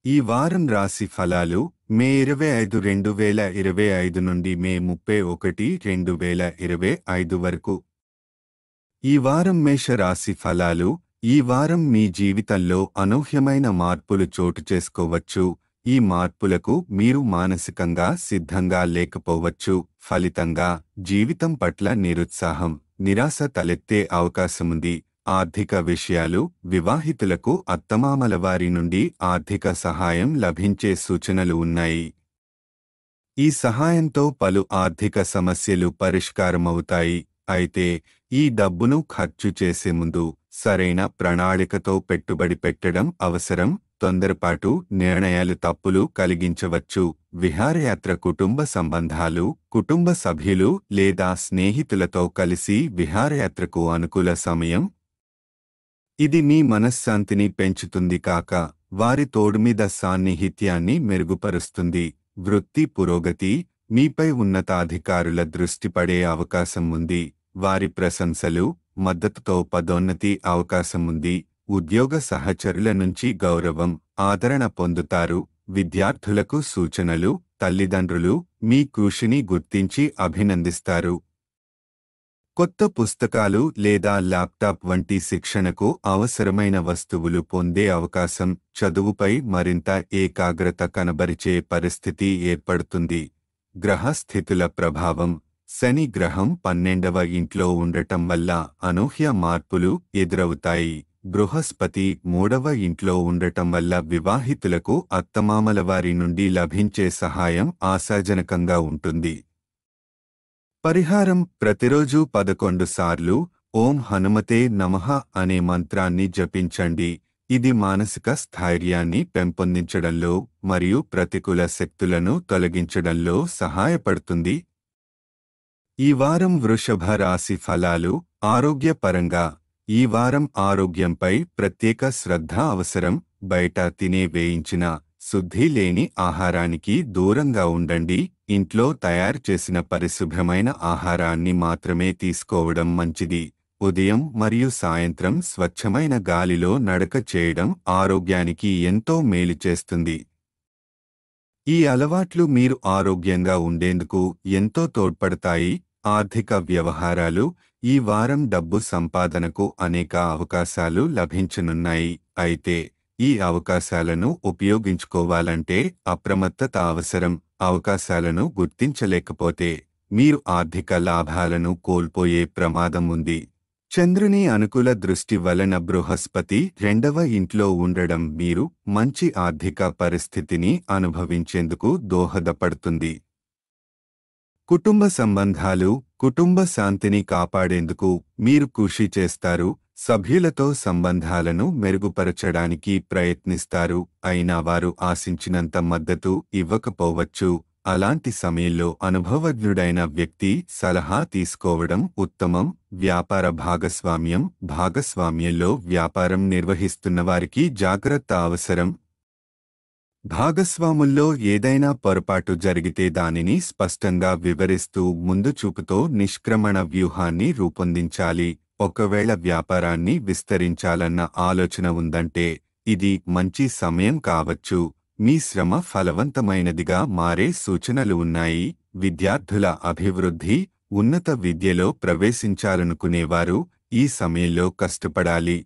ఈ వారం రాశి ఫలాలు మే 25, 2025 నుండి మే 31, 2025 వరకు. ఈ వారం మేష రాశి ఫలాలు. ఈ వారం మీ జీవితంలో అనూహ్యమైన మార్పులు చోటు చేసుకోవచ్చు. ఈ మార్పులకు మీరు మానసికంగా సిద్ధంగా లేకపోవచ్చు. ఫలితంగా జీవితం పట్ల నిరుత్సాహం, నిరాశ తలెత్తే అవకాశముంది. ఆర్థిక విషయాలు. వివాహితులకు అత్తమామల వారి నుండి ఆర్థిక సహాయం లభించే సూచనలు ఉన్నాయి. ఈ సహాయంతో పలు ఆర్థిక సమస్యలు పరిష్కారమవుతాయి. అయితే ఈ డబ్బును ఖర్చు చేసే ముందు సరైన ప్రణాళికతో పెట్టుబడి పెట్టడం అవసరం. తొందరపాటు నిర్ణయాలు తప్పులు కలిగించవచ్చు. విహారయాత్ర. కుటుంబ సంబంధాలు. కుటుంబ సభ్యులు లేదా స్నేహితులతో కలిసి విహారయాత్రకు అనుకూల సమయం. ఇది మీ మనశ్శాంతిని పెంచుతుంది కాక వారి తోడుమీద సాన్నిహిత్యాన్ని మెరుగుపరుస్తుంది. వృత్తి పురోగతి. మీపై ఉన్నతాధికారుల దృష్టి పడే అవకాశం ఉంది. వారి ప్రశంసలు, మద్దతుతో పదోన్నతి అవకాశం ఉంది. ఉద్యోగ సహచరుల నుంచి గౌరవం, ఆదరణ పొందుతారు. విద్యార్థులకు సూచనలు. తల్లిదండ్రులు మీ కృషిని గుర్తించి అభినందిస్తారు. కొత్త పుస్తకాలు లేదా ల్యాప్టాప్ వంటి శిక్షణకు అవసరమైన వస్తువులు పొందే అవకాశం. చదువుపై మరింత ఏకాగ్రత కనబరిచే పరిస్థితి ఏర్పడుతుంది. గ్రహస్థితుల ప్రభావం. శని గ్రహం 12వ ఇంట్లో ఉండటం వల్ల అనూహ్య మార్పులు ఎదురవుతాయి. బృహస్పతి 3వ ఇంట్లో ఉండటం వల్ల వివాహితులకు అత్తమామల వారి నుండి లభించే సహాయం ఆశాజనకంగా ఉంటుంది. పరిహారం. ప్రతిరోజు 11 సార్లు ఓం హనుమతే నమః అనే మంత్రాన్ని జపించండి. ఇది మానసిక స్థైర్యాన్ని పెంపొందించడంలో మరియు ప్రతికూల శక్తులను తొలగించడంలో సహాయపడుతుంది. ఈ వారం వృషభ రాశి ఫలాలు. ఆరోగ్యపరంగా ఈ వారం ఆరోగ్యంపై ప్రత్యేక శ్రద్ధ అవసరం. బయట తినే వేయించిన, శుద్ధి లేని ఆహారానికి దూరంగా ఉండండి. ఇంట్లో తయారు చేసిన పరిశుభ్రమైన ఆహారాన్ని మాత్రమే తీసుకోవడం మంచిది. ఉదయం మరియు సాయంత్రం స్వచ్ఛమైన గాలిలో నడక చేయడం ఆరోగ్యానికి ఎంతో మేలు చేస్తుంది. ఈ అలవాట్లు మీరు ఆరోగ్యంగా ఉండేందుకు ఎంతో తోడ్పడతాయి. ఆర్థిక వ్యవహారాలు. ఈ వారం డబ్బు సంపాదనకు అనేక అవకాశాలు లభించనున్నాయి. అయితే ఈ అవకాశాలను ఉపయోగించుకోవాలంటే అప్రమత్తత అవసరం. అవకాశాలను గుర్తించలేకపోతే మీరు ఆర్థిక లాభాలను కోల్పోయే ప్రమాదం ఉంది. చంద్రుని అనుకూల దృష్టి వలన బృహస్పతి 2వ ఇంట్లో ఉండడం మీరు మంచి ఆర్థిక పరిస్థితిని అనుభవించేందుకు దోహదపడుతుంది. కుటుంబ సంబంధాలు. కుటుంబ శాంతిని కాపాడేందుకు మీరు కృషి చేస్తారు. సభ్యులతో సంబంధాలను మెరుగుపరచడానికి ప్రయత్నిస్తారు. అయినా వారు ఆశించినంత మద్దతు ఇవ్వకపోవచ్చు. అలాంటి సమయంలో అనుభవజ్ఞుడైన వ్యక్తి సలహా తీసుకోవడం ఉత్తమం. వ్యాపార భాగస్వామ్యం. భాగస్వామ్యంలో వ్యాపారం నిర్వహిస్తున్న వారికి జాగ్రత్త అవసరం. భాగస్వాముల్లో ఏదైనా పొరపాటు జరిగితే దానిని స్పష్టంగా వివరిస్తూ ముందు చూపుతో నిష్క్రమణ వ్యూహాన్ని రూపొందించాలి. ఒకవేళ వ్యాపారాన్ని విస్తరించాలన్న ఆలోచన ఉందంటే ఇది మంచి సమయం కావచ్చు. మీ శ్రమ ఫలవంతమైనదిగా మారే సూచనలు ఉన్నాయి. విద్యార్థుల అభివృద్ధి. ఉన్నత విద్యలో ప్రవేశించాలనుకునేవారు ఈ సమయంలో కష్టపడాలి.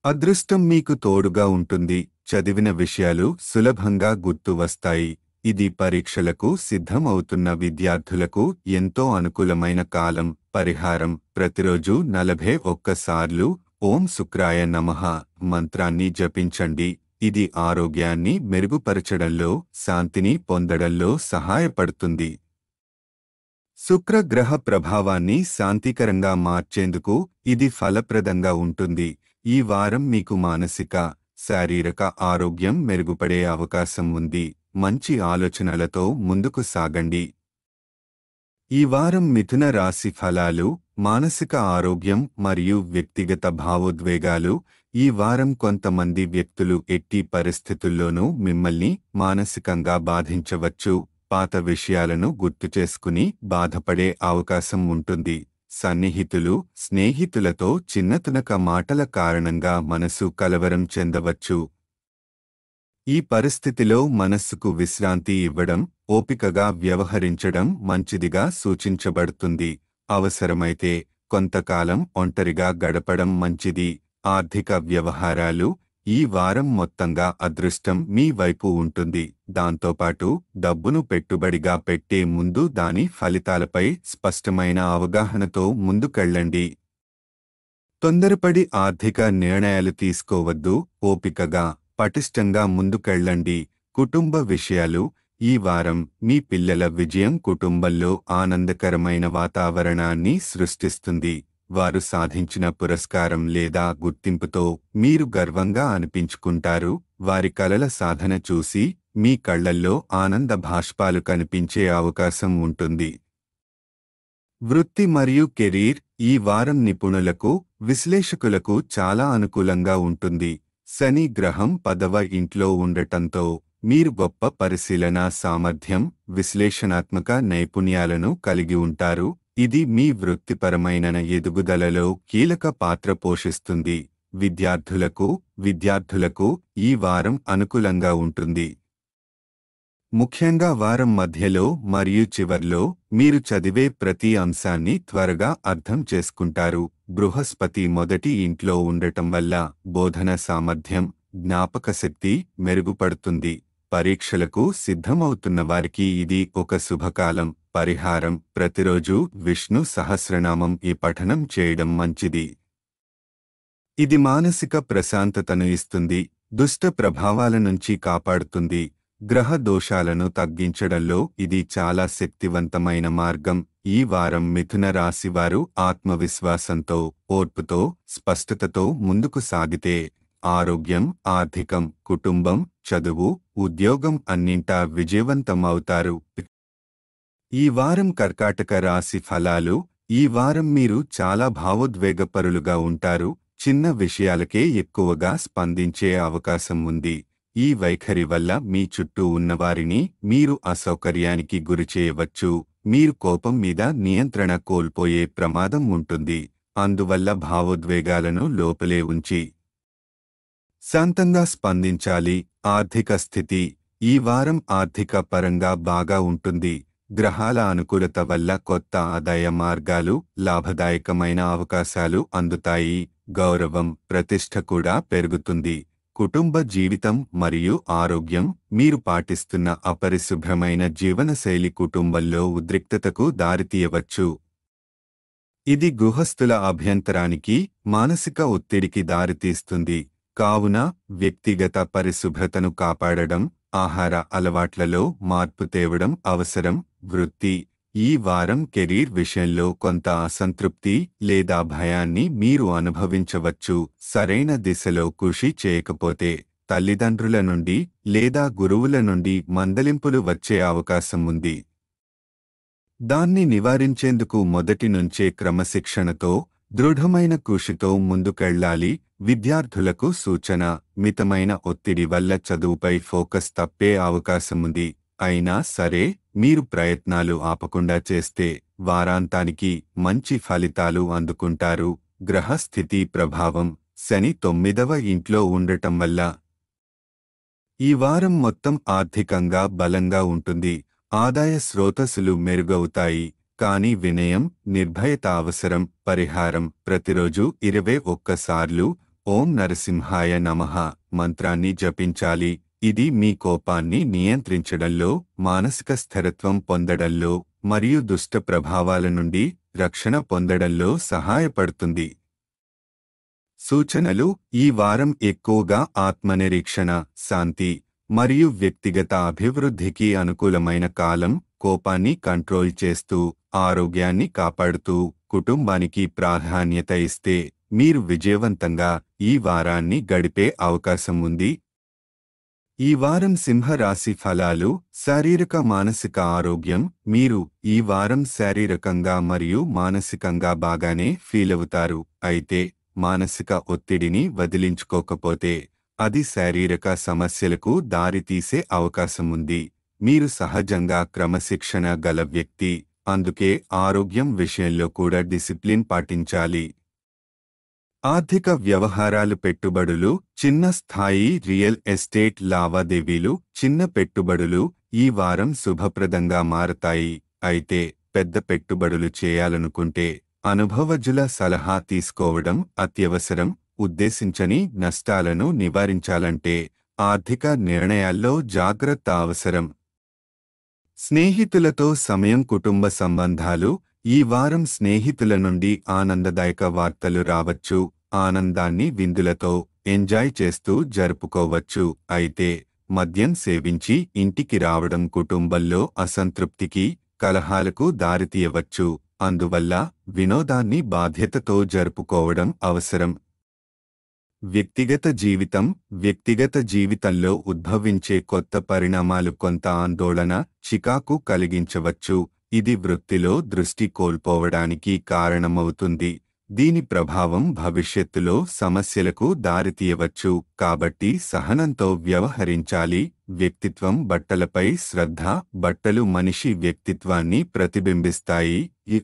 అదృష్టం మీకు తోడుగా ఉంటుంది. చదివిన విషయాలు సులభంగా గుర్తు వస్తాయి. ఇది పరీక్షలకు సిద్ధమవుతున్న విద్యార్థులకు ఎంతో అనుకూలమైన కాలం. పరిహారం. ప్రతిరోజు 41 సార్లు ఓం శుక్రాయ నమః మంత్రాన్ని జపించండి. ఇది ఆరోగ్యాన్ని మెరుగుపరచడంలో, శాంతిని పొందడంలో సహాయపడుతుంది. శుక్రగ్రహ ప్రభావాన్ని శాంతికరంగా మార్చేందుకు ఇది ఫలప్రదంగా ఉంటుంది. ఈ వారం మీకు మానసిక, శారీరక ఆరోగ్యం మెరుగుపడే అవకాశం ఉంది. మంచి ఆలోచనలతో ముందుకు సాగండి. ఈ వారం మిథున రాశి ఫలాలు. మానసిక ఆరోగ్యం మరియు వ్యక్తిగత భావోద్వేగాలు. ఈ వారం కొంతమంది వ్యక్తులు ఎట్టి పరిస్థితుల్లోనూ మిమ్మల్ని మానసికంగా బాధించవచ్చు. పాత విషయాలను గుర్తుచేసుకుని బాధపడే అవకాశం ఉంటుంది. సన్నిహితులు, స్నేహితులతో చిన్నతునక మాటల కారణంగా మనసు కలవరం చెందవచ్చు. ఈ పరిస్థితిలో మనస్సుకు విశ్రాంతి ఇవ్వడం, ఓపికగా వ్యవహరించడం మంచిదిగా సూచించబడుతుంది. అవసరమైతే కొంతకాలం ఒంటరిగా గడపడం మంచిది. ఆర్థిక వ్యవహారాలు ఈ వారం మొత్తంగా అదృష్టం మీ వైపు ఉంటుంది. దాంతోపాటు డబ్బును పెట్టుబడిగా పెట్టే ముందు దాని ఫలితాలపై స్పష్టమైన అవగాహనతో ముందుకెళ్ళండి. తొందరపడి ఆర్థిక నిర్ణయాలు తీసుకోవద్దు. ఓపికగా, పటిష్టంగా ముందుకెళ్ళండి. కుటుంబ విషయాలు ఈ వారం మీ పిల్లల విజయం కుటుంబంలో ఆనందకరమైన వాతావరణాన్ని సృష్టిస్తుంది. వారు సాధించిన పురస్కారం లేదా గుర్తింపుతో మీరు గర్వంగా అనిపించుకుంటారు. వారి కలల సాధన చూసి మీ కళ్లల్లో ఆనంద భాష్పాలు కనిపించే అవకాశం ఉంటుంది. వృత్తి మరియు కెరీర్ ఈ వారం నిపుణులకు, విశ్లేషకులకు చాలా అనుకూలంగా ఉంటుంది. శని గ్రహం 10వ ఇంట్లో ఉండటంతో మీరు గొప్ప పరిశీలనా సామర్థ్యం, విశ్లేషణాత్మక నైపుణ్యాలను కలిగి ఉంటారు. ఇది మీ వృత్తిపరమైన ఎదుగుదలలో కీలక పాత్ర పోషిస్తుంది. విద్యార్థులకు ఈ వారం అనుకూలంగా ఉంటుంది. ముఖ్యంగా వారం మధ్యలో మరియు చివర్లో మీరు చదివే ప్రతి అంశాన్ని త్వరగా అర్థం చేసుకుంటారు. బృహస్పతి మొదటి ఇంట్లో ఉండటం వల్ల బోధన సామర్థ్యం, జ్ఞాపకశక్తి మెరుగుపడుతుంది. పరీక్షలకు సిద్ధమవుతున్న వారికి ఇది ఒక శుభకాలం. పరిహారం: ప్రతిరోజు విష్ణు సహస్రనామం ఈ పఠనం చేయడం మంచిది. ఇది మానసిక ప్రశాంతతను ఇస్తుంది, దుష్ట ప్రభావాల నుంచి కాపాడుతుంది. గ్రహ దోషాలను తగ్గించడంలో ఇది చాలా శక్తివంతమైన మార్గం. ఈ వారం మిథున రాశివారు ఆత్మవిశ్వాసంతో, ఓర్పుతో, స్పష్టతతో ముందుకు సాగితే ఆరోగ్యం, ఆర్థికం, కుటుంబం, చదువు, ఉద్యోగం అన్నింటా విజయవంతం అవుతారు. ఈ వారం కర్కాటక రాశి ఫలాలు. ఈ వారం మీరు చాలా భావోద్వేగపరులుగా ఉంటారు. చిన్న విషయాలకే ఎక్కువగా స్పందించే అవకాశం ఉంది. ఈ వైఖరి వల్ల మీ చుట్టూ ఉన్నవారిని మీరు అసౌకర్యానికి గురిచేయవచ్చు. మీరు కోపం మీద నియంత్రణ కోల్పోయే ప్రమాదం ఉంటుంది. అందువల్ల భావోద్వేగాలను లోపలే ఉంచి శాంతంగా స్పందించాలి. ఆర్థిక స్థితి ఈ వారం ఆర్థిక పరంగా బాగా ఉంటుంది. గ్రహాల అనుకూలత వల్ల కొత్త ఆదాయ మార్గాలు, లాభదాయకమైన అవకాశాలు అందుతాయి. గౌరవం, ప్రతిష్ఠ కూడా పెరుగుతుంది. కుటుంబ జీవితం మరియు ఆరోగ్యం మీరు పాటిస్తున్న అపరిశుభ్రమైన జీవనశైలి కుటుంబంలో ఉద్రిక్తతకు దారితీయవచ్చు. ఇది గృహస్థుల అభ్యంతరానికి, మానసిక ఒత్తిడికి దారితీస్తుంది. కావున వ్యక్తిగత పరిశుభ్రతను కాపాడడం, ఆహార అలవాట్లలో మార్పు తేవడం అవసరం. వృత్తి ఈ వారం కెరీర్ విషయంలో కొంత అసంతృప్తి లేదా భయాన్ని మీరు అనుభవించవచ్చు. సరైన దిశలో కృషి చేయకపోతే తల్లిదండ్రుల నుండి లేదా గురువుల నుండి మందలింపులు వచ్చే అవకాశం ఉంది. దాన్ని నివారించేందుకు మొదటి నుంచే క్రమశిక్షణతో, దృఢమైన కృషితో ముందుకెళ్లాలి. విద్యార్థులకు సూచన: మితమైన ఒత్తిడి వల్ల చదువుపై ఫోకస్ తప్పే అవకాశముంది. అయినా సరే మీరు ప్రయత్నాలు ఆపకుండా చేస్తే వారాంతానికి మంచి ఫలితాలు అందుకుంటారు. గ్రహస్థితి ప్రభావం: శని 9వ ఇంట్లో ఉండటం వల్ల ఈ వారం మొత్తం ఆర్థికంగా బలంగా ఉంటుంది. ఆదాయ స్రోతస్సులు మెరుగవుతాయి. కానీ వినయం, నిర్భయత అవసరం. పరిహారం: ప్రతిరోజు 21 సార్లు ఓం నరసింహాయ నమః మంత్రాన్ని జపించాలి. ఇది మీ కోపాన్ని నియంత్రించడంలో, మానసిక స్థిరత్వం పొందడంలో మరియు దుష్ట ప్రభావాల నుండి రక్షణ పొందడంలో సహాయపడుతుంది. సూచనలు: ఈ వారం ఎక్కువగా ఆత్మనిరీక్షణ, శాంతి మరియు వ్యక్తిగత అభివృద్ధికి అనుకూలమైన కాలం. కోపాన్ని కంట్రోల్ చేస్తూ, ఆరోగ్యాన్ని కాపాడుతూ, కుటుంబానికి ప్రాధాన్యత ఇస్తే మీరు విజయవంతంగా ఈ వారాన్ని గడిపే అవకాశం ఉంది. ఈ వారం సింహరాశి ఫలాలు. శారీరక మానసిక ఆరోగ్యం మీరు ఈ వారం శారీరకంగా మరియు మానసికంగా బాగానే ఫీలవుతారు. అయితే మానసిక ఒత్తిడిని వదిలించుకోకపోతే అది శారీరక సమస్యలకు దారితీసే అవకాశముంది. మీరు సహజంగా క్రమశిక్షణ గల వ్యక్తి, అందుకే ఆరోగ్యం విషయంలో కూడా డిసిప్లిన్ పాటించాలి. ఆర్థిక వ్యవహారాలు పెట్టుబడులు, చిన్న స్థాయి రియల్ ఎస్టేట్ లావాదేవీలు, చిన్న పెట్టుబడులు ఈ వారం శుభప్రదంగా మారతాయి. అయితే పెద్ద పెట్టుబడులు చేయాలనుకుంటే అనుభవజ్ఞుల సలహా తీసుకోవడం అత్యవసరం. ఉద్దేశించని నష్టాలను నివారించాలంటే ఆర్థిక నిర్ణయాల్లో జాగ్రత్త అవసరం. స్నేహితులతో సమయం, కుటుంబ సంబంధాలు ఈ వారం స్నేహితుల నుండి ఆనందదాయక వార్తలు రావచ్చు. ఆనందాన్ని విందులతో ఎంజాయ్ చేస్తూ జరుపుకోవచ్చు. అయితే మద్యం సేవించి ఇంటికి రావడం కుటుంబంలో అసంతృప్తికి, కలహాలకు దారితీయవచ్చు. అందువల్ల వినోదాన్ని బాధ్యతతో జరుపుకోవడం అవసరం. వ్యక్తిగత జీవితంలో ఉద్భవించే కొత్త పరిణామాలు కొంత ఆందోళన, చికాకు కలిగించవచ్చు. ఇది వృత్తిలో దృష్టి కోల్పోవడానికి కారణమవుతుంది. దీని ప్రభావం భవిష్యత్తులో సమస్యలకు దారితీయవచ్చు. కాబట్టి సహనంతో వ్యవహరించాలి. వ్యక్తిత్వం బట్టలపై శ్రద్ధ. బట్టలు మనిషి వ్యక్తిత్వాన్ని ప్రతిబింబిస్తాయి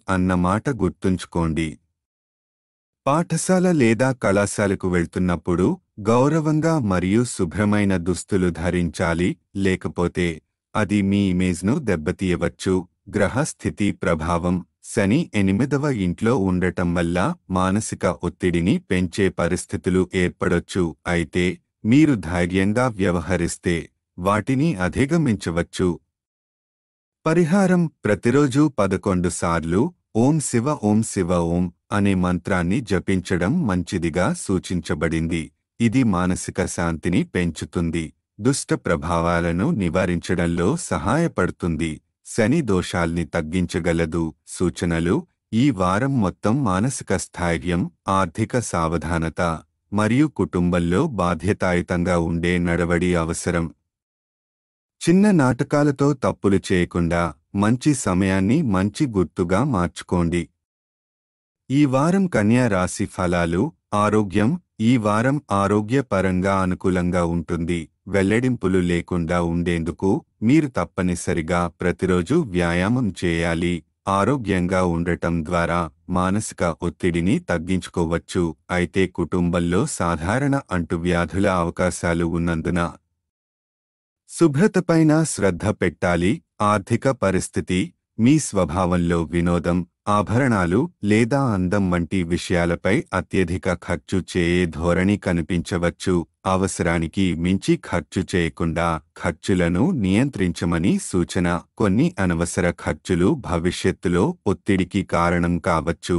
అన్నమాట గుర్తుంచుకోండి. పాఠశాల లేదా కళాశాలకు వెళ్తున్నప్పుడు గౌరవంగా మరియు శుభ్రమైన దుస్తులు ధరించాలి. లేకపోతే అది మీ ఇమేజ్ను దెబ్బతీయవచ్చు. గ్రహ స్థితి ప్రభావం. శని 8వ ఇంట్లో ఉండటం వల్ల మానసిక ఒత్తిడిని పెంచే పరిస్థితులు ఏర్పడొచ్చు. అయితే మీరు ధైర్యంగా వ్యవహరిస్తే వాటిని అధిగమించవచ్చు. పరిహారం: ప్రతిరోజు 11 సార్లు ఓం శివ ఓం శివ ఓం అనే మంత్రాన్ని జపించడం మంచిదిగా సూచించబడింది. ఇది మానసిక శాంతిని పెంచుతుంది, దుష్ట ప్రభావాలను నివారించడంలో సహాయపడుతుంది, శని దోషాల్ని తగ్గించగలదు. సూచనలు: ఈ వారం మొత్తం మానసిక స్థైర్యం, ఆర్థిక సావధానత మరియు కుటుంబంలో బాధ్యతాయుతంగా ఉండే నడవడి అవసరం. చిన్న నాటకాలతో తప్పులు చేయకుండా మంచి సమయాన్ని మంచి గుర్తుగా మార్చుకోండి. ఈ వారం కన్యా రాశి ఫలాలు. ఆరోగ్యం: ఈ వారం ఆరోగ్యపరంగా అనుకూలంగా ఉంటుంది. వెల్లడింపులు లేకుండా ఉండేందుకు మీరు తప్పనిసరిగా ప్రతిరోజు వ్యాయామం చేయాలి. ఆరోగ్యంగా ఉండటం ద్వారా మానసిక ఒత్తిడిని తగ్గించుకోవచ్చు. అయితే కుటుంబంలో సాధారణ అంటువ్యాధుల అవకాశాలు ఉన్నందున శుభ్రతపైన శ్రద్ధ పెట్టాలి. ఆర్థిక పరిస్థితి: మీ స్వభావంలో వినోదం, ఆభరణాలు లేదా అందం వంటి విషయాలపై అత్యధిక ఖర్చు చేయే ధోరణి కనిపించవచ్చు. అవసరానికి మించి ఖర్చు చేయకుండా ఖర్చులను నియంత్రించమని సూచన. కొన్ని అనవసర ఖర్చులు భవిష్యత్తులో ఒత్తిడికి కారణం కావచ్చు.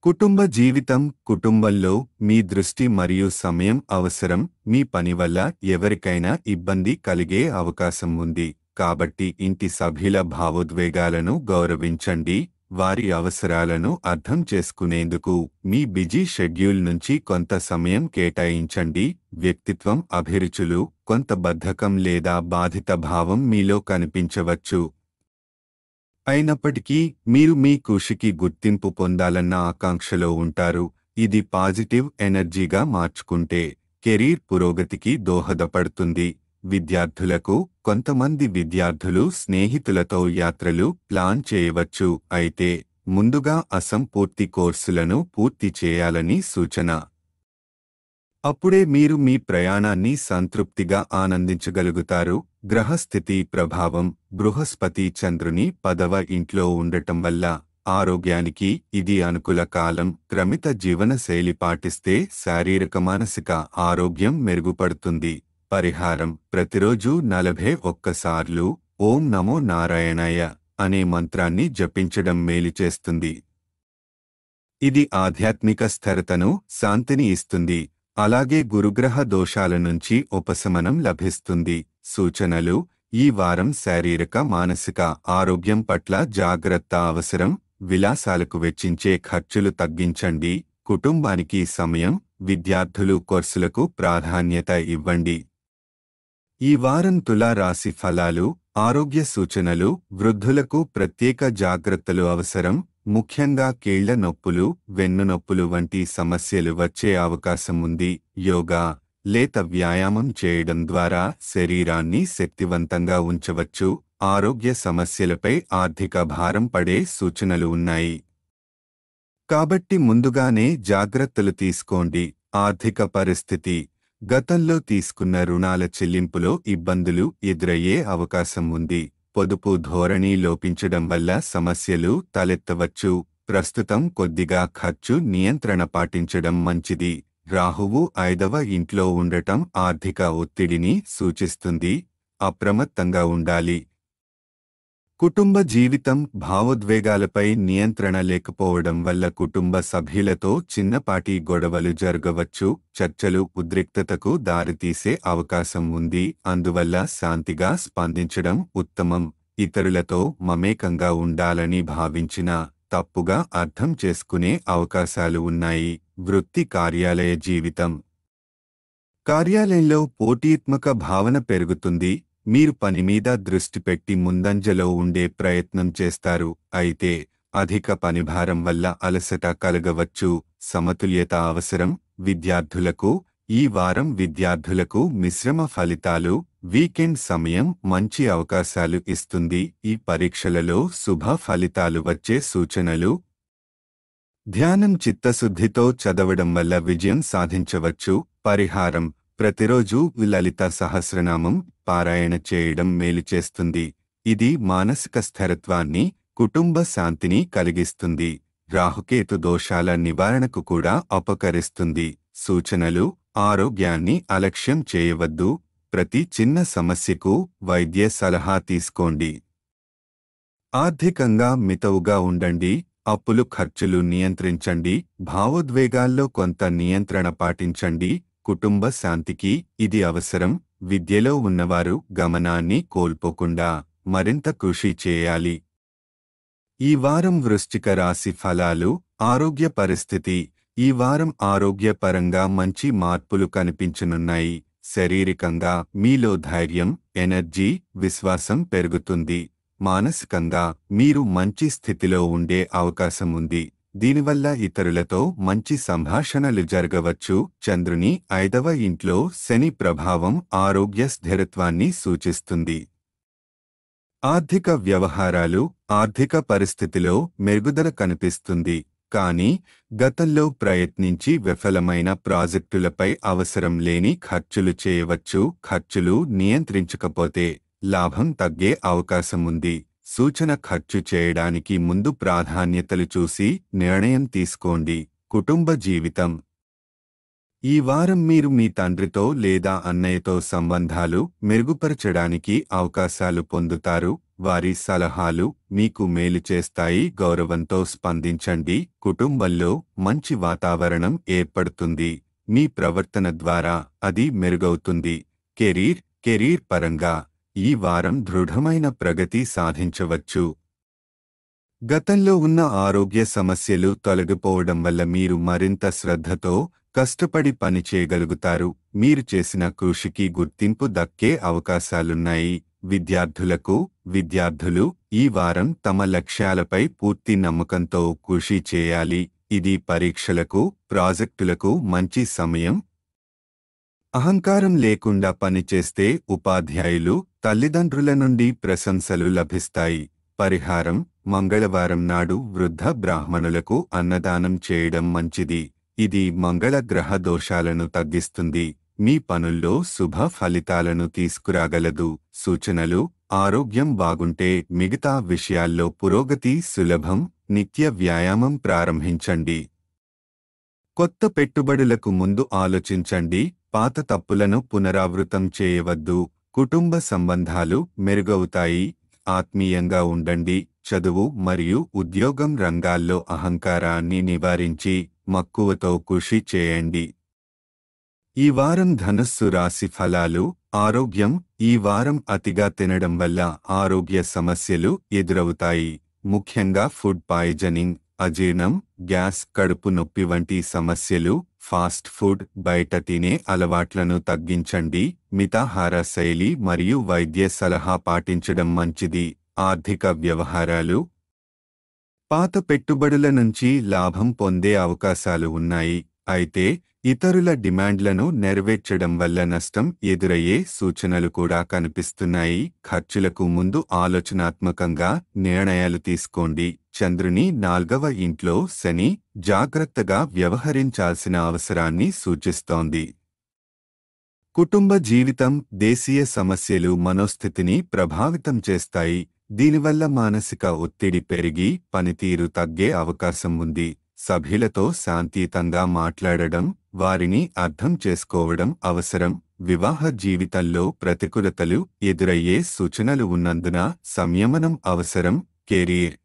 కుటుంబ జీవితం: కుటుంబంలో మీ దృష్టి మరియు సమయం అవసరం. మీ పని వల్ల ఎవరికైనా ఇబ్బంది కలిగే అవకాశం ఉంది. కాబట్టి ఇంటి సభ్యుల భావోద్వేగాలను గౌరవించండి. వారి అవసరాలను అర్థం చేసుకునేందుకు మీ బిజీ షెడ్యూల్ నుంచి కొంత సమయం కేటాయించండి. వ్యక్తిత్వం అభిరుచులు: కొంత బద్ధకం లేదా బాధిత భావం మీలో కనిపించవచ్చు. అయినప్పటికీ మీరు మీ కృషికి గుర్తింపు పొందాలన్న ఆకాంక్షలో ఉంటారు. ఇది పాజిటివ్ ఎనర్జీగా మార్చుకుంటే కెరీర్ పురోగతికి దోహదపడుతుంది. విద్యార్థులకు: కొంతమంది విద్యార్థులు స్నేహితులతో యాత్రలు ప్లాన్ చేయవచ్చు. అయితే ముందుగా అసంపూర్తి కోర్సులను పూర్తి చేయాలని సూచన. అప్పుడే మీరు మీ ప్రయాణాన్ని సంతృప్తిగా ఆనందించగలుగుతారు. గ్రహస్థితి ప్రభావం: బృహస్పతి చంద్రుని 10వ ఇంట్లో ఉండటం వల్ల ఆరోగ్యానికి ఇది అనుకూల కాలం. క్రమిత జీవనశైలి పాటిస్తే శారీరక మానసిక ఆరోగ్యం మెరుగుపడుతుంది. పరిహారం: ప్రతిరోజు 41 సార్లు ఓం నమో నారాయణాయ అనే మంత్రాన్ని జపించడం మేలు చేస్తుంది. ఇది ఆధ్యాత్మిక స్థిరతను, శాంతిని ఇస్తుంది. అలాగే గురుగ్రహ దోషాల నుంచి ఉపశమనం లభిస్తుంది. సూచనలు: ఈ వారం శారీరక మానసిక ఆరోగ్యం పట్ల జాగ్రత్త అవసరం. విలాసాలకు వెచ్చించే ఖర్చులు తగ్గించండి. కుటుంబానికి సమయం, విద్యార్థులు కోర్సులకు ప్రాధాన్యత ఇవ్వండి. ఈ వారం తులా రాశి ఫలాలు. ఆరోగ్య సూచనలు: వృద్ధులకు ప్రత్యేక జాగ్రత్తలు అవసరం. ముఖ్యంగా కీళ్ల నొప్పులు, వెన్నునొప్పులు వంటి సమస్యలు వచ్చే అవకాశం ఉంది. యోగా, లేత వ్యాయామం చేయడం ద్వారా శరీరాన్ని శక్తివంతంగా ఉంచవచ్చు. ఆరోగ్య సమస్యలపై ఆర్థిక భారం పడే సూచనలు ఉన్నాయి. కాబట్టి ముందుగానే జాగ్రత్తలు తీసుకోండి. ఆర్థిక పరిస్థితి: గతంలో తీసుకున్న రుణాల చెల్లింపులో ఇబ్బందులు ఎదురయ్యే అవకాశం ఉంది. పొదుపు ధోరణి లోపించడం వల్ల సమస్యలు తలెత్తవచ్చు. ప్రస్తుతం కొద్దిగా ఖర్చు నియంత్రణ పాటించడం మంచిది. రాహువు 5వ ఇంట్లో ఉండటం ఆర్థిక ఒత్తిడిని సూచిస్తుంది. అప్రమత్తంగా ఉండాలి. కుటుంబ జీవితం: భావోద్వేగాలపై నియంత్రణ లేకపోవడం వల్ల కుటుంబ సభ్యులతో చిన్నపాటి గొడవలు జరగవచ్చు. చర్చలు ఉద్రిక్తతకు దారితీసే అవకాశం ఉంది. అందువల్ల శాంతిగా స్పందించడం ఉత్తమం. ఇతరులతో మమేకంగా ఉండాలని భావించినా తప్పుగా అర్థం చేసుకునే అవకాశాలు ఉన్నాయి. వృత్తి కార్యాలయ జీవితం: కార్యాలయంలో పోటీత్మక భావన పెరుగుతుంది. మీరు పని మీద దృష్టి పెట్టి ముందంజలో ఉండే ప్రయత్నం చేస్తారు. అయితే అధిక పనిభారం వల్ల అలసట కలగవచ్చు. సమతుల్యత అవసరం. విద్యార్థులకు: ఈ వారం విద్యార్థులకు మిశ్రమ ఫలితాలు. వీకెండ్ సమయం మంచి అవకాశాలు ఇస్తుంది. ఈ పరీక్షలలో శుభ ఫలితాలు వచ్చే సూచనలు. ధ్యానం: చిత్తశుద్ధితో చదవడం వల్ల విజయం సాధించవచ్చు. పరిహారం: ప్రతిరోజు లలిత సహస్రనామం పారాయణ చేయడం మేలు చేస్తుంది. ఇది మానసిక స్థిరత్వాన్ని, కుటుంబ శాంతిని కలిగిస్తుంది. రాహుకేతు దోషాల నివారణకు కూడా ఉపకరిస్తుంది. సూచనలు: ఆరోగ్యాన్ని అలక్ష్యం చేయవద్దు. ప్రతి చిన్న సమస్యకు వైద్య సలహా తీసుకోండి. ఆర్థికంగా మితవుగా ఉండండి. అప్పులు ఖర్చులు నియంత్రించండి. భావోద్వేగాల్లో కొంత నియంత్రణ పాటించండి. కుటుంబ శాంతికి ఇది అవసరం. విద్యలో ఉన్నవారు గమనాన్ని కోల్పోకుండా మరింత కృషి చేయాలి. ఈ వారం వృశ్చిక రాశి ఫలాలు. ఆరోగ్య పరిస్థితి: ఈ వారం ఆరోగ్యపరంగా మంచి మార్పులు కనిపించనున్నాయి. శారీరకంగా మీలో ధైర్యం, ఎనర్జీ, విశ్వాసం పెరుగుతుంది. మానసికంగా మీరు మంచి స్థితిలో ఉండే అవకాశం ఉంది. దీనివల్ల ఇతరులతో మంచి సంభాషణలు జరగవచ్చు. చంద్రుని 5వ ఇంట్లో శని ప్రభావం ఆరోగ్య స్థిరత్వాన్ని సూచిస్తుంది. ఆర్థిక వ్యవహారాలు: ఆర్థిక పరిస్థితిలో మెరుగుదల కనిపిస్తుంది. కానీ గతంలో ప్రయత్నించి విఫలమైన ప్రాజెక్టులపై అవసరం లేని ఖర్చులు చేయవచ్చు. ఖర్చులు నియంత్రించకపోతే లాభం తగ్గే అవకాశం ఉంది. సూచన: ఖర్చు చేయడానికి ముందు ప్రాధాన్యతలు చూసి నిర్ణయం తీసుకోండి. కుటుంబ జీవితం: ఈ వారం మీరు మీ తండ్రితో లేదా అన్నయ్యతో సంబంధాలు మెరుగుపరచడానికి అవకాశాలు పొందుతారు. వారి సలహాలు మీకు మేలు చేస్తాయి. గౌరవంతో స్పందించండి. కుటుంబంలో మంచి వాతావరణం ఏర్పడుతుంది. మీ ప్రవర్తన ద్వారా అది మెరుగవుతుంది. కెరీర్ పరంగా ఈ వారం దృఢమైన ప్రగతి సాధించవచ్చు. గతంలో ఉన్న ఆరోగ్య సమస్యలు తొలగిపోవడం వల్ల మీరు మరింత శ్రద్ధతో కష్టపడి పని చేయగలుగుతారు. మీరు చేసిన కృషికి గుర్తింపు దక్కే అవకాశాలున్నాయి. విద్యార్థులు ఈ వారం తమ లక్ష్యాలపై పూర్తి నమ్మకంతో కృషి చేయాలి. ఇది పరీక్షలకు, ప్రాజెక్టులకు మంచి సమయం. అహంకారం లేకుండా పనిచేస్తే ఉపాధ్యాయులు, తల్లిదండ్రుల నుండి ప్రశంసలు లభిస్తాయి. పరిహారం: మంగళవారం నాడు వృద్ధ బ్రాహ్మణులకు అన్నదానం చేయడం మంచిది. ఇది మంగళ గ్రహ దోషాలను తగ్గిస్తుంది. మీ పనుల్లో శుభ ఫలితాలను తీసుకురాగలదు. సూచనలు: ఆరోగ్యం బాగుంటే మిగతా విషయాల్లో పురోగతి సులభం. నిత్య వ్యాయామం ప్రారంభించండి. కొత్త పెట్టుబడులకు ముందు ఆలోచించండి. పాత తప్పులను పునరావృతం చేయవద్దు. కుటుంబ సంబంధాలు మెరుగవుతాయి. ఆత్మీయంగా ఉండండి. చదువు మరియు ఉద్యోగం రంగాల్లో అహంకారాన్ని నివారించి మక్కువతో కృషి చేయండి. ఈ వారం ధనుస్సు రాశి ఫలాలు. ఆరోగ్యం: ఈ వారం అతిగా తినడం వల్ల ఆరోగ్య సమస్యలు ఎదురవుతాయి. ముఖ్యంగా ఫుడ్ పాయిజనింగ్, అజీర్ణం, గ్యాస్, కడుపు నొప్పి వంటి సమస్యలు. ఫాస్ట్ ఫుడ్, బయట తినే అలవాట్లను తగ్గించండి. మితాహార శైలి మరియు వైద్య సలహా పాటించడం మంచిది. ఆర్థిక వ్యవహారాలు: పాత పెట్టుబడుల నుంచి లాభం పొందే అవకాశాలు ఉన్నాయి. అయితే ఇతరుల డిమాండ్లను నెరవేర్చడం వల్ల నష్టం ఎదురయ్యే సూచనలు కూడా కనిపిస్తున్నాయి. ఖర్చులకు ముందు ఆలోచనాత్మకంగా నిర్ణయాలు తీసుకోండి. చంద్రుని 4వ ఇంట్లో శని జాగ్రత్తగా వ్యవహరించాల్సిన అవసరాన్ని సూచిస్తోంది. కుటుంబ జీవితం, దేశీయ సమస్యలు మనోస్థితిని ప్రభావితం చేస్తాయి. దీనివల్ల మానసిక ఒత్తిడి పెరిగి పనితీరు తగ్గే అవకాశం ఉంది. సభ్యులతో శాంతియుతంగా మాట్లాడడం, వారిని అర్థం చేసుకోవడం అవసరం. వివాహ జీవితంలో ప్రతికూలతలు ఎదురయ్యే సూచనలు ఉన్నందున సంయమనం అవసరం. కెరీర్,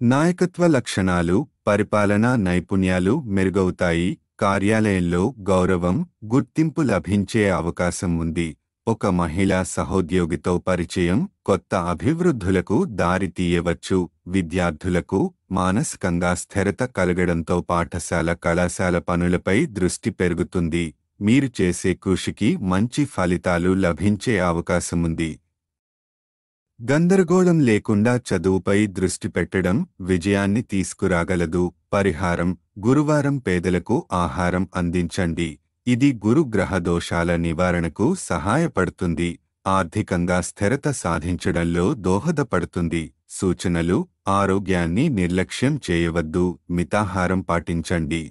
నాయకత్వ లక్షణాలు, పరిపాలనా నైపుణ్యాలు మెరుగవుతాయి. కార్యాలయంలో గౌరవం, గుర్తింపు లభించే అవకాశం ఉంది. ఒక మహిళా సహోద్యోగితో పరిచయం కొత్త అభివృద్ధులకు దారి తీయవచ్చు. విద్యార్థులకు మానసికంగా స్థిరత కలగడంతో పాఠశాల, కళాశాల పనులపై దృష్టి పెరుగుతుంది. మీరు చేసే కృషికి మంచి ఫలితాలు లభించే అవకాశముంది. గందరగోళం లేకుండా చదువుపై దృష్టి పెట్టడం విజయాన్ని తీసుకురాగలదు. పరిహారం: గురువారం పేదలకు ఆహారం అందించండి. ఇది గురు గ్రహ దోషాల నివారణకు సహాయపడుతుంది. ఆర్థికంగా స్థిరత సాధించడంలో దోహదపడుతుంది. సూచనలు: ఆరోగ్యాన్ని నిర్లక్ష్యం చేయవద్దు. మితాహారం పాటించండి.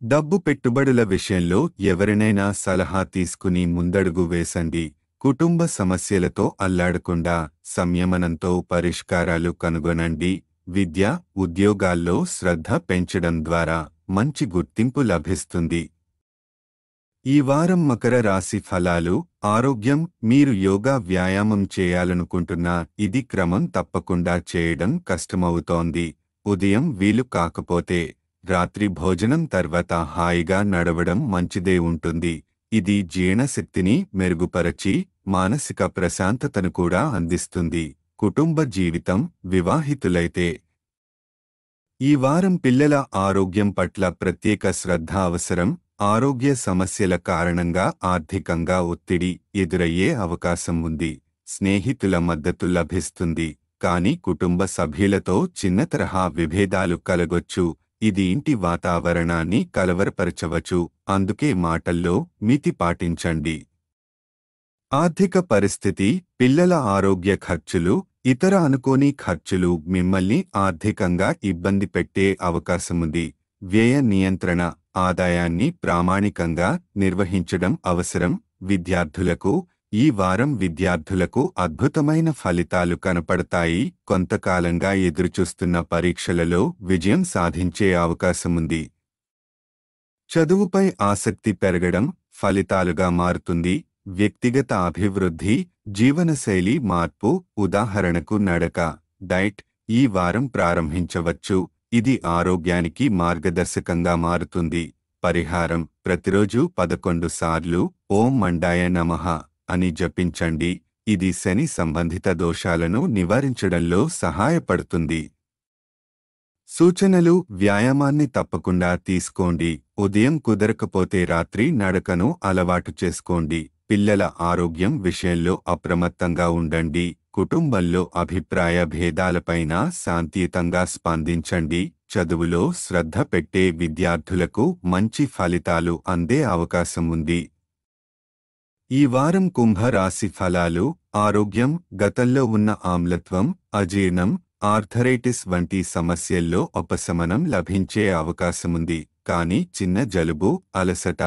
డబ్బు పెట్టుబడుల విషయంలో ఎవరినైనా సలహా తీసుకుని ముందడుగు వేసండి. కుటుంబ సమస్యలతో అల్లాడకుండా సంయమనంతో పరిష్కారాలు కనుగొనండి. విద్య, ఉద్యోగాల్లో శ్రద్ధ పెంచడం ద్వారా మంచి గుర్తింపు లభిస్తుంది. ఈ వారం మకర రాశి ఫలాలు. ఆరోగ్యం: మీరు యోగా, వ్యాయామం చేయాలనుకుంటున్నా ఇది క్రమం తప్పకుండా చేయడం కష్టమవుతోంది. ఉదయం వీలు కాకపోతే రాత్రి భోజనం తర్వాత హాయిగా నడవడం మంచిదే ఉంటుంది. ఇది జీర్ణశక్తిని మెరుగుపరచి మానసిక ప్రశాంతతను కూడా అందిస్తుంది. కుటుంబ జీవితం: వివాహితులైతే ఈ వారం పిల్లల ఆరోగ్యం పట్ల ప్రత్యేక శ్రద్ధ అవసరం. ఆరోగ్య సమస్యల కారణంగా ఆర్థికంగా ఒత్తిడి ఎదురయ్యే అవకాశం ఉంది. స్నేహితుల మద్దతు లభిస్తుంది, కానీ కుటుంబ సభ్యులతో చిన్న తరహా విభేదాలు కలగొచ్చు. ఇది ఇంటి వాతావరణాన్ని కలవరపరచవచ్చు. అందుకే మాటల్లో మితి పాటించండి. ఆర్థిక పరిస్థితి: పిల్లల ఆరోగ్య ఖర్చులు, ఇతర అనుకోని ఖర్చులు మిమ్మల్ని ఆర్థికంగా ఇబ్బంది పెట్టే అవకాశముంది. వ్యయ నియంత్రణ: ఆదాయాన్ని ప్రామాణికంగా నిర్వహించడం అవసరం. విద్యార్థులకు ఈ వారం విద్యార్థులకు అద్భుతమైన ఫలితాలు కనపడతాయి. కొంతకాలంగా ఎదురుచూస్తున్న పరీక్షలలో విజయం సాధించే అవకాశముంది. చదువుపై ఆసక్తి పెరగడం ఫలితాలుగా మారుతుంది. వ్యక్తిగత అభివృద్ధి, జీవనశైలి మార్పు, ఉదాహరణకు నడక, డైట్ ఈ వారం ప్రారంభించవచ్చు. ఇది ఆరోగ్యానికి మార్గదర్శకంగా మారుతుంది. పరిహారం: ప్రతిరోజు 11 సార్లు ఓం మండాయ నమః అని జపించండి. ఇది శని సంబంధిత దోషాలను నివారించడంలో సహాయపడుతుంది. సూచనలు: వ్యాయామాన్ని తప్పకుండా తీసుకోండి. ఉదయం కుదరకపోతే రాత్రి నడకను అలవాటు చేసుకోండి. పిల్లల ఆరోగ్యం విషయంలో అప్రమత్తంగా ఉండండి. కుటుంబంలో అభిప్రాయ భేదాలపైన శాంతియుతంగా స్పందించండి. చదువులో శ్రద్ధ పెట్టే విద్యార్థులకు మంచి ఫలితాలు అందే అవకాశం ఉంది. ఈ వారం కుంభ రాశి ఫలాలు. ఆరోగ్యం: గతంలో ఉన్న ఆమ్లత్వం, అజీర్ణం, ఆర్థరైటిస్ వంటి సమస్యల్లో ఉపశమనం లభించే అవకాశముంది. కానీ చిన్న జలుబు, అలసట,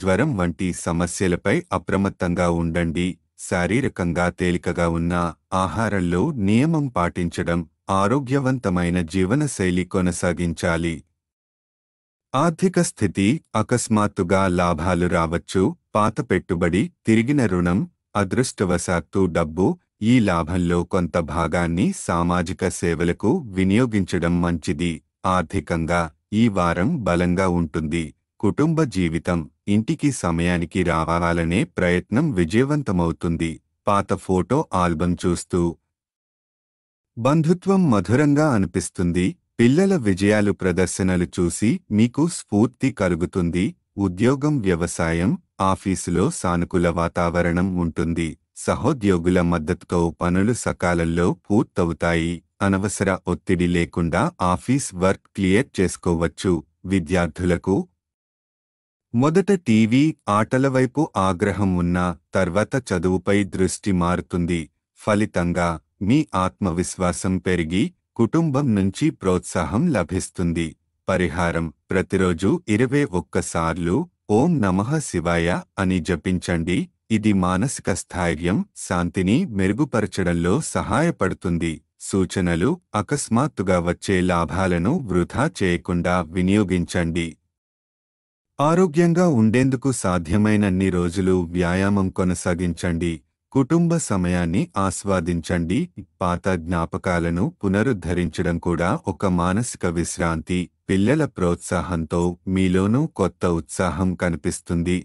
జ్వరం వంటి సమస్యలపై అప్రమత్తంగా ఉండండి. శారీరకంగా తేలికగా ఉన్న ఆహారంలో నియమం పాటించడం, ఆరోగ్యవంతమైన జీవనశైలి కొనసాగించాలి. ఆర్థిక స్థితి: అకస్మాత్తుగా లాభాలు రావచ్చు. పాత పెట్టుబడి, తిరిగిన రుణం, అదృష్టవశాత్తు డబ్బు. ఈ లాభంలో కొంత భాగాన్ని సామాజిక సేవలకు వినియోగించడం మంచిది. ఆర్థికంగా ఈ వారం బలంగా ఉంటుంది. కుటుంబ జీవితం: ఇంటికి సమయానికి రావాలనే ప్రయత్నం విజయవంతమవుతుంది. పాత ఫోటో ఆల్బం చూస్తూ బంధుత్వం మధురంగా అనిపిస్తుంది. పిల్లల విజయాలు, ప్రదర్శనలు చూసి మీకు స్ఫూర్తి కలుగుతుంది. ఉద్యోగం, వ్యవసాయం, ఆఫీసులో సానుకూల వాతావరణం ఉంటుంది. సహోద్యోగుల మద్దతుతో పనులు సకాలంలో పూర్తవుతాయి. అనవసర ఒత్తిడి లేకుండా ఆఫీస్ వర్క్ క్లియర్ చేసుకోవచ్చు. విద్యార్థులకు మొదట టీవీ, ఆటల వైపు ఆగ్రహం ఉన్నా తర్వాత చదువుపై దృష్టి మారుతుంది. ఫలితంగా మీ ఆత్మవిశ్వాసం పెరిగి కుటుంబం నుంచి ప్రోత్సాహం లభిస్తుంది. పరిహారం: ప్రతిరోజు 21 సార్లు ఓం నమః శివాయ అని జపించండి. ఇది మానసిక స్థైర్యం, శాంతిని మెరుగుపరచడంలో సహాయపడుతుంది. సూచనలు: అకస్మాత్తుగా వచ్చే లాభాలను వృధా చేయకుండా వినియోగించండి. ఆరోగ్యంగా ఉండేందుకు సాధ్యమైనన్ని రోజులు వ్యాయామం కొనసాగించండి. కుటుంబ సమయాన్ని ఆస్వాదించండి. పాత జ్ఞాపకాలను పునరుద్ధరించడం కూడా ఒక మానసిక విశ్రాంతి. పిల్లల ప్రోత్సాహంతో మీలోనూ కొత్త ఉత్సాహం కనిపిస్తుంది.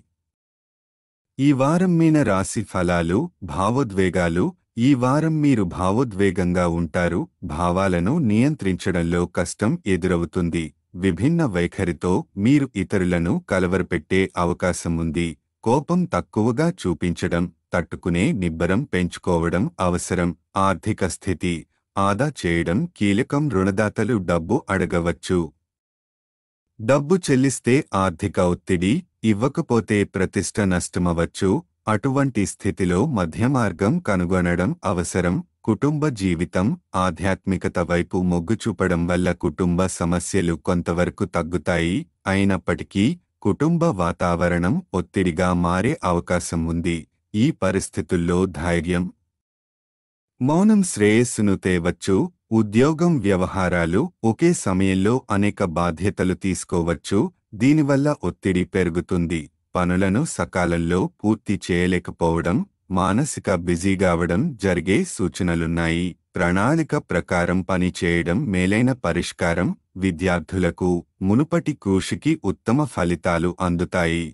ఈ వారం మీన రాశి ఫలాలు. భావోద్వేగాలు. ఈ వారం మీరు భావోద్వేగంగా ఉంటారు. భావాలను నియంత్రించడంలో కష్టం ఎదురవుతుంది. విభిన్న వైఖరితో మీరు ఇతరులను కలవరపెట్టే అవకాశం ఉంది. కోపం తక్కువగా చూపించడం, తట్టుకునే నిబ్బరం పెంచుకోవడం అవసరం. ఆర్థిక స్థితి. ఆదా చేయడం కీలకం. రుణదాతలు డబ్బు అడగవచ్చు. డబ్బు చెల్లిస్తే ఆర్థిక ఒత్తిడి, ఇవ్వకపోతే ప్రతిష్ట నష్టమవచ్చు. అటువంటి స్థితిలో మధ్యమార్గం కనుగొనడం అవసరం. కుటుంబ జీవితం. ఆధ్యాత్మికత వైపు మొగ్గు చూపడం వల్ల కుటుంబ సమస్యలు కొంతవరకు తగ్గుతాయి. అయినప్పటికీ కుటుంబ వాతావరణం ఒత్తిడిగా మారే అవకాశం ఉంది. ఈ పరిస్థితుల్లో ధైర్యం, మౌనం శ్రేయస్సును తేవచ్చు. ఉద్యోగం, వ్యవహారాలు. ఒకే సమయంలో అనేక బాధ్యతలు తీసుకోవచ్చు. దీనివల్ల ఒత్తిడి పెరుగుతుంది. పనులను సకాలంలో పూర్తి చేయలేకపోవడం, మానసిక బిజీగావడం జరిగే సూచనలున్నాయి. ప్రణాళిక ప్రకారం పని చేయడం మేలైన పరిష్కారం. విద్యార్థులకు మునుపటి కృషికి ఉత్తమ ఫలితాలు అందుతాయి.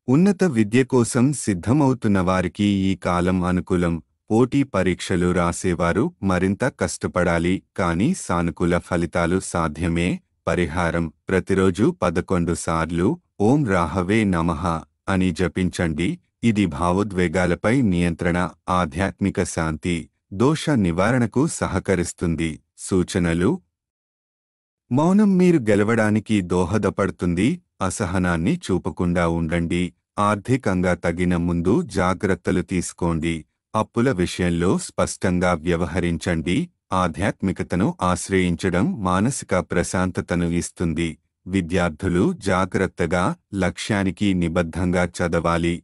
ఉన్నత విద్య కోసం సిద్ధమవుతున్న వారికి ఈ కాలం అనుకూలం. పోటీ పరీక్షలు రాసేవారు మరింత కష్టపడాలి, కానీ సానుకూల ఫలితాలు సాధ్యమే. పరిహారం: ప్రతిరోజు 11 సార్లు ఓం రాహవే నమః అని జపించండి. ఇది భావోద్వేగాలపై నియంత్రణ, ఆధ్యాత్మిక శాంతి, దోష నివారణకు సహకరిస్తుంది. సూచనలు: మౌనం మీరు గెలవడానికి దోహదపడుతుంది. అసహనాన్ని చూపకుండా ఉండండి. ఆర్థికంగా తగిన ముందు జాగ్రత్తలు తీసుకోండి. అప్పుల విషయంలో స్పష్టంగా వ్యవహరించండి. ఆధ్యాత్మికతను ఆశ్రయించడం మానసిక ప్రశాంతతను ఇస్తుంది. విద్యార్థులు జాగ్రత్తగా, లక్ష్యానికి నిబద్ధంగా చదవాలి.